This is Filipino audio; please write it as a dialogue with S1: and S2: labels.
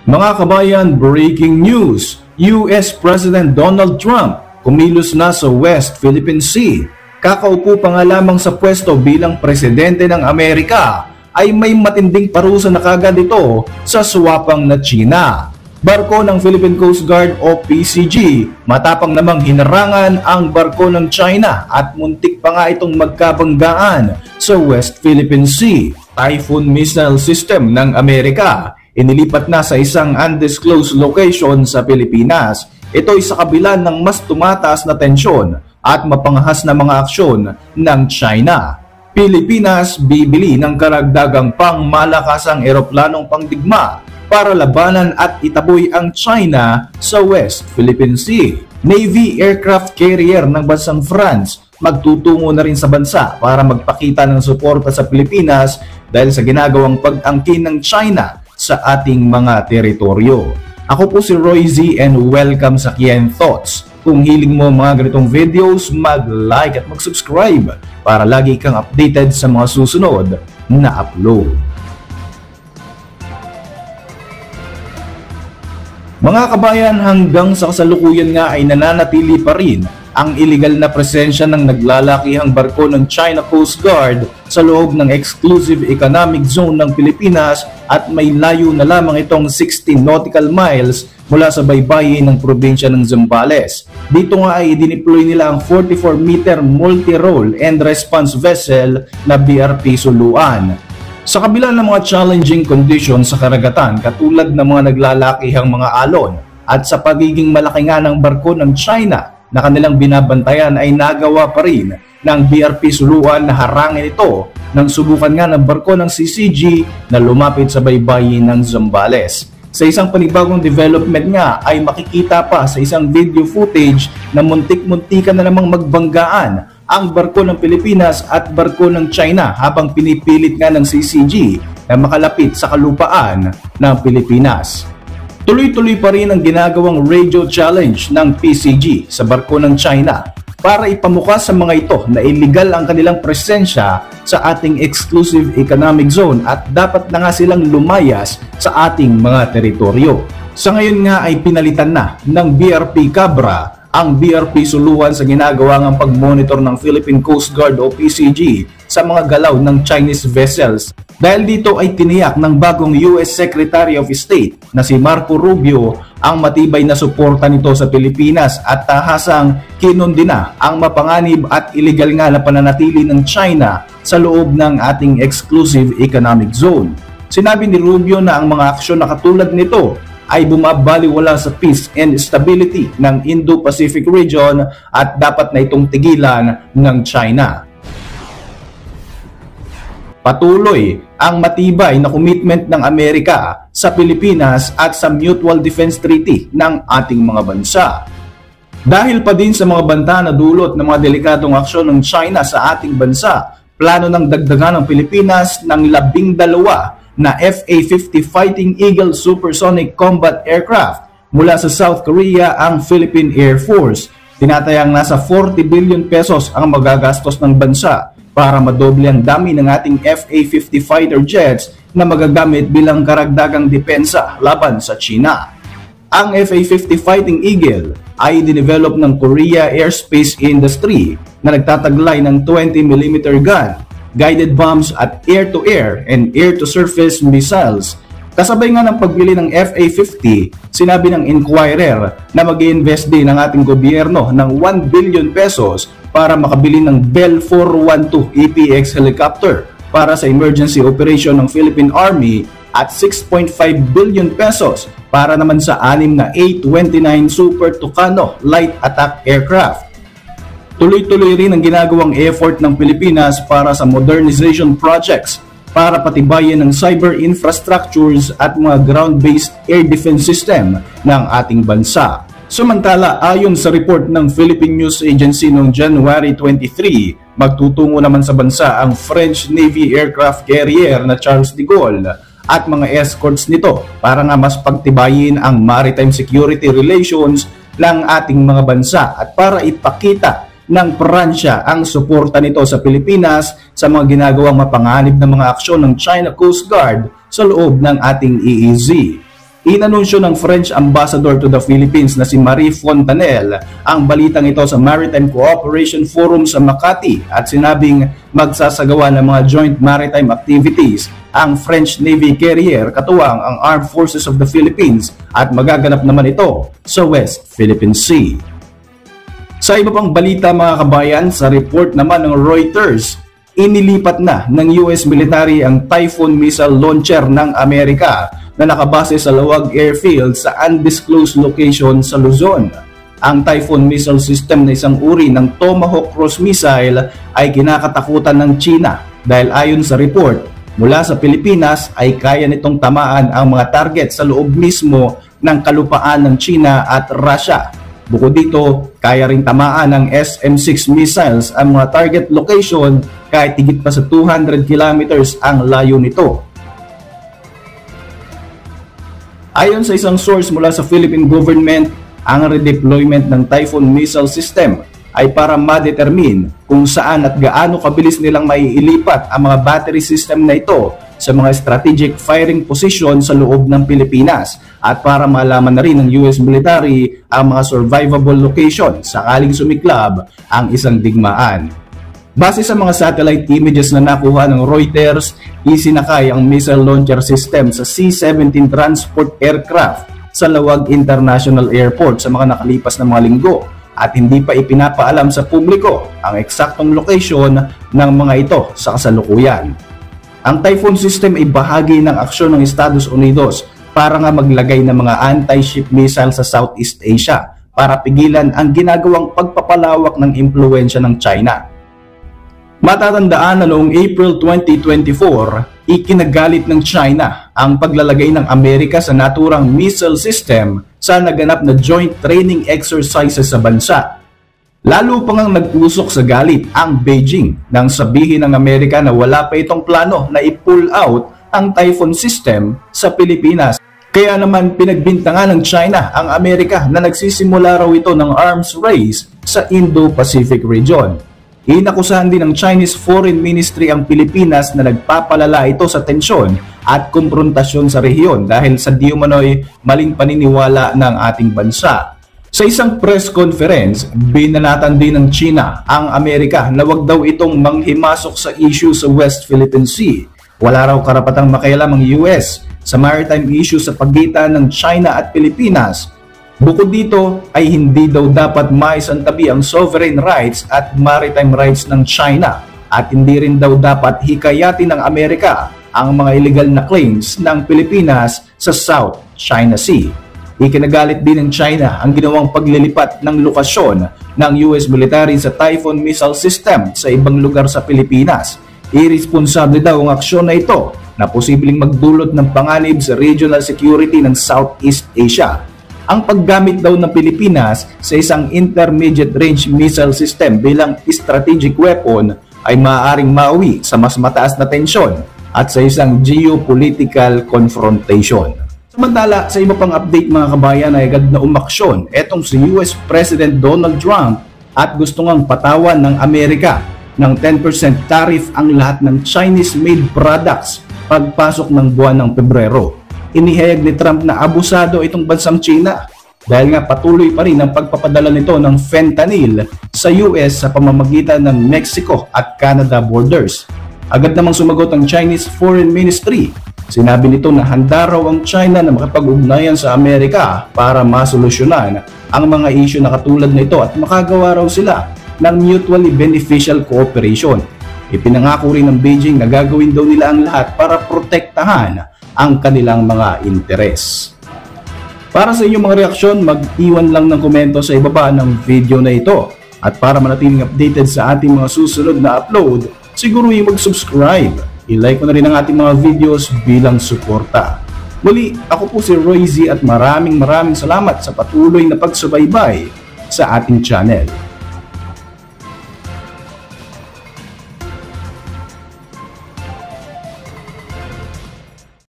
S1: Mga kabayan, breaking news! US President Donald Trump kumilos na sa West Philippine Sea. Kakaupo pa nga lamang sa pwesto bilang presidente ng Amerika ay may matinding parusa na kagad ito sa swapang na China. Barko ng Philippine Coast Guard o PCG matapang namang hinarangan ang barko ng China at muntik pa nga itong magkabanggaan sa West Philippine Sea. Typhoon missile system ng Amerika inilipat na sa isang undisclosed location sa Pilipinas. Ito ay sa kabila ng mas tumataas na tensyon at mapangahas na mga aksyon ng China. Pilipinas bibili ng karagdagang pangmalakasang eroplanong pangdigma para labanan at itaboy ang China sa West Philippine Sea. Navy aircraft carrier ng bansang France magtutungo na rin sa bansa para magpakita ng suporta sa Pilipinas dahil sa ginagawang pag-angkin ng China sa ating mga teritoryo. Ako po si Roy Z and welcome sa Kian Thoughts. Kung hiling mo mga ganitong videos, mag-like at mag-subscribe para lagi kang updated sa mga susunod na upload. Mga kabayan, hanggang sa kasalukuyan nga ay nananatili pa rin ang illegal na presensya ng naglalakihang barko ng China Coast Guard sa loob ng exclusive economic zone ng Pilipinas at may layo na lamang itong 16 nautical miles mula sa baybayin ng probinsya ng Zambales. Dito nga ay dineploy nila ang 44-meter multi-role and response vessel na BRP Suluan. Sa kabila ng mga challenging conditions sa karagatan katulad ng mga naglalakihang mga alon at sa pagiging malaki nga ng barko ng China na kanilang binabantayan ay nagawa pa rin ng BRP Suluan na harangin ito nang subukan nga ng barko ng CCG na lumapit sa baybayin ng Zambales. Sa isang panibagong development nga ay makikita pa sa isang video footage na muntik-muntikan na namang magbanggaan ang barko ng Pilipinas at barko ng China habang pinipilit nga ng CCG na makalapit sa kalupaan ng Pilipinas. Tuloy-tuloy pa rin ang ginagawang radio challenge ng PCG sa barko ng China para ipamukha sa mga ito na illegal ang kanilang presensya sa ating exclusive economic zone at dapat na nga silang lumayas sa ating mga teritoryo. Sa ngayon nga ay pinalitan na ng BRP Cabra ang BRP Suluan sa ginagawa ng pag-monitor ng Philippine Coast Guard o PCG sa mga galaw ng Chinese vessels. Dahil dito ay tiniyak ng bagong US Secretary of State na si Marco Rubio ang matibay na suporta nito sa Pilipinas at tahasang kinundina ang mapanganib at illegal nga na pananatili ng China sa loob ng ating exclusive economic zone. Sinabi ni Rubio na ang mga aksyon na katulad nito ay bumabaliwala sa peace and stability ng Indo-Pacific region at dapat na itong tigilan ng China. Patuloy ang matibay na commitment ng Amerika sa Pilipinas at sa Mutual Defense Treaty ng ating mga bansa. Dahil pa din sa mga banta na dulot ng mga delikadong aksyon ng China sa ating bansa, plano ng dagdagan ng Pilipinas ng 12 na FA-50 Fighting Eagle Supersonic Combat Aircraft mula sa South Korea ang Philippine Air Force. Tinatayang nasa 40 billion pesos ang magagastos ng bansa para madoble ang dami ng ating FA-50 fighter jets na magagamit bilang karagdagang depensa laban sa China. Ang FA-50 Fighting Eagle ay dinevelop ng Korea Aerospace Industry na nagtataglay ng 20mm gun, guided bombs at air-to-air and air-to-surface missiles. Kasabay nga ng pagbili ng FA-50, sinabi ng Inquirer na mag-i-invest din ng ating gobyerno ng 1 billion pesos para makabili ng Bell 412 EPX helicopter para sa emergency operation ng Philippine Army at 6.5 billion pesos para naman sa 6 na A-29 Super Tucano light attack aircraft. Tuloy-tuloy rin ang ginagawang effort ng Pilipinas para sa modernization projects para patibayin ng cyber infrastructures at mga ground-based air defense system ng ating bansa. Samantala, ayon sa report ng Philippine News Agency noong January 23, magtutungo naman sa bansa ang French Navy aircraft carrier na Charles de Gaulle at mga escorts nito para nga mas pagtibayin ang maritime security relations ng ating mga bansa at para ipakita ng Pransya ang suporta nito sa Pilipinas sa mga ginagawang mapanganib na mga aksyon ng China Coast Guard sa loob ng ating EEZ. Inanunsyo ng French Ambassador to the Philippines na si Marie Fontanelle ang balitang ito sa Maritime Cooperation Forum sa Makati at sinabing magsasagawa ng mga joint maritime activities ang French Navy carrier katuwang ang Armed Forces of the Philippines at magaganap naman ito sa West Philippine Sea. Sa iba pang balita mga kabayan, sa report naman ng Reuters, inilipat na ng US military ang Typhoon missile launcher ng Amerika na nakabase sa Lawag Airfield sa undisclosed location sa Luzon. Ang Typhoon missile system na isang uri ng Tomahawk cruise missile ay kinakatakutan ng China dahil ayon sa report, mula sa Pilipinas ay kaya nitong tamaan ang mga target sa loob mismo ng kalupaan ng China at Russia. Bukod dito, kaya ring tamaan ng SM-6 missiles ang mga target location kahit higit pa sa 200 kilometers ang layo nito. Ayon sa isang source mula sa Philippine government, ang redeployment ng Typhoon missile system ay para ma-determine kung saan at gaano kabilis nilang maiilipat ang mga battery system na ito sa mga strategic firing position sa loob ng Pilipinas at para malaman na rin ng US military ang mga survivable location sakaling sumiklab ang isang digmaan. Base sa mga satellite images na nakuha ng Reuters, isinakay ang missile launcher system sa C-17 transport aircraft sa Lawag International Airport sa mga nakalipas na mga linggo at hindi pa ipinapaalam sa publiko ang eksaktong location ng mga ito sa kasalukuyan. Ang Typhoon system ay bahagi ng aksyon ng Estados Unidos para nga maglagay ng mga anti-ship missile sa Southeast Asia para pigilan ang ginagawang pagpapalawak ng impluwensya ng China. Matatandaan na noong April 2024, ikinagalit ng China ang paglalagay ng Amerika sa naturang missile system sa naganap na joint training exercises sa bansa. Lalo pa ngang nag-usok sa galit ang Beijing nang sabihin ng Amerika na wala pa itong plano na i-pull out ang Typhoon system sa Pilipinas. Kaya naman pinagbintangan ng China ang Amerika na nagsisimula raw ito ng arms race sa Indo-Pacific region. Inakusahan din ng Chinese Foreign Ministry ang Pilipinas na nagpapalala ito sa tensyon at komprontasyon sa rehiyon dahil sa di umano'y maling paniniwala ng ating bansa. Sa isang press conference, binanatan din ng China ang Amerika na wag daw itong manghimasok sa issue sa West Philippine Sea. Wala raw karapatang makialam ang US sa maritime issue sa pagitan ng China at Pilipinas. Bukod dito ay hindi daw dapat maisantabi ang sovereign rights at maritime rights ng China at hindi rin daw dapat hikayatin ng Amerika ang mga illegal na claims ng Pilipinas sa South China Sea. Ikinagalit din ng China ang ginawang paglilipat ng lokasyon ng US military sa Typhoon missile system sa ibang lugar sa Pilipinas. Irresponsable daw ang aksyon na ito na posibleng magdulot ng panganib sa regional security ng Southeast Asia. Ang paggamit daw ng Pilipinas sa isang intermediate range missile system bilang strategic weapon ay maaaring mauwi sa mas mataas na tensyon at sa isang geopolitical confrontation. Samantala, sa iba pang update mga kabayan ay agad na umaksyon etong si US President Donald Trump at gusto ngang patawan ng Amerika ng 10% tariff ang lahat ng Chinese-made products pagpasok ng buwan ng Pebrero. Inihayag ni Trump na abusado itong bansang China dahil nga patuloy pa rin ang pagpapadala nito ng fentanyl sa US sa pamamagitan ng Mexico at Canada borders. Agad namang sumagot ang Chinese Foreign Ministry. Sinabi nito na handa raw ang China na makapag-ugnayan sa Amerika para masolusyonan ang mga issue na katulad nito at makagawa raw sila ng mutually beneficial cooperation. Ipinangako rin ng Beijing na gagawin daw nila ang lahat para protektahan ang kanilang mga interes. Para sa inyong mga reaksyon, mag-iwan lang ng komento sa ibaba ng video na ito. At para manatiling updated sa ating mga susunod na upload, siguro yung mag-subscribe. I-like mo na rin ang ating mga videos bilang suporta. Muli, ako po si Roy Z at maraming salamat sa patuloy na pagsubaybay sa ating channel.